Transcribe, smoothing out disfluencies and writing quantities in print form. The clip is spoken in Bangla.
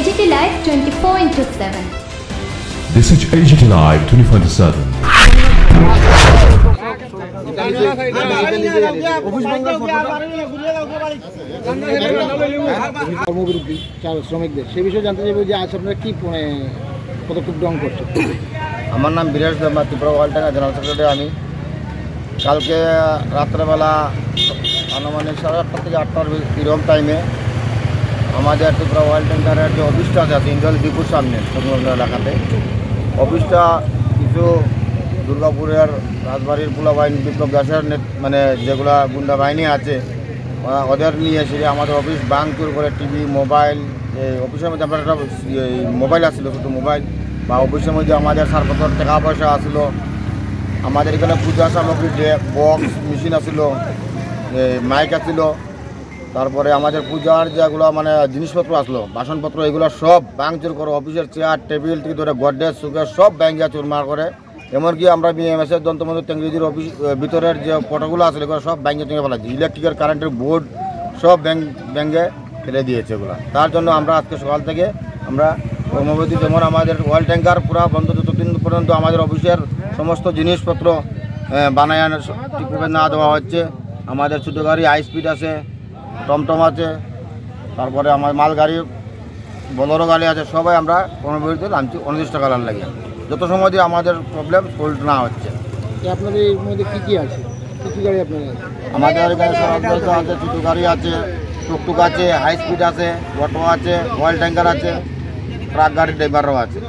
AGT Live 24/7. This is AGT Live 24/7. কর্মবিরতি শ্রমিকদের সেই বিষয়ে জানতে চাইব যে আজ আপনারা কি পদক্ষেপ গ্রহণ করছেন। আমার নাম বিরাজ দেবনাথ, ত্রিপুরা ওয়ালটেঙ্গার জেনারেল সেক্রেটারি। আমি কালকে রাত্রেবেলা আনুমানিক 8:30 থেকে 8টার এরকম টাইমে আমাদের ত্রিপুরা ওয়ালটেঙ্গারের যে অফিসটা আছে ইন্ডাল ডিপুর সামনে সংলগ্ন এলাকাতে, অফিসটা কিছু দুর্গাপুরের রাজবাড়ির পোলা বাহিনী বিপ্লব দাসের মানে যেগুলা গুন্ডা বাহিনী আছে ওদের নিয়ে এসে আমাদের অফিস ভাঙচুর করে টিভি, মোবাইল, অফিসের মধ্যে আপনার একটা মোবাইল আসছিলো, শুধু মোবাইল বা অফিসের মধ্যে আমাদের সারপত্র টাকা পয়সা আসলো, আমাদের এখানে পূজা সামগ্রী বক্স মেশিন আসলো, মাইক আসলো, তারপরে আমাদের পূজার যেগুলো মানে জিনিসপত্র আসলো, বাসনপত্র, এগুলো সব ভাঙচুর করে অফিসের চেয়ার টেবিল থেকে ধরে গডরেজ সুগার সব ব্যাঙ্গে চুরমার করে। এমনকি আমরা বিএমএসের দন্তমন্দির টেঙ্গিজির অফিস ভিতরের যে ফটোগুলো আছে এগুলো সব ব্যাঙ্গে ভেঙে ফেলাচ্ছি, ইলেকট্রিকের কারেন্টের বোর্ড সব ব্যাঙ্গে ফেলে দিয়েছে এগুলো। তার জন্য আমরা আজকে সকাল থেকে আমরা কর্মবিরতি, যেমন আমাদের ওয়াল ট্যাঙ্কার পুরা বন্ধ যতদিন পর্যন্ত আমাদের অফিসের সমস্ত জিনিসপত্র বানায় ঠিকভাবে না দেওয়া হচ্ছে। আমাদের ছোটো গাড়ি হাই স্পিড আছে, টমটম আছে, তারপরে আমার মালগাড়ি, বোলেরো গাড়ি আছে, সবাই আমরা কর্মবিরতি নামছি অনির্দিষ্টকালের লাগে, যত সময় দিয়ে আমাদের প্রবলেম সলভ না হচ্ছে। আপনাদের এর মধ্যে কী কী আছে, কী কী গাড়ি আপনাদের আছে? আমাদের এখানে সরঞ্জাম আছে, ছোটো গাড়ি আছে, টুকটুক আছে, হাই স্পিড আছে, অটো আছে, ওয়াল ট্যাঙ্কার আছে, ট্রাক গাড়ির ড্রাইভারও আছে।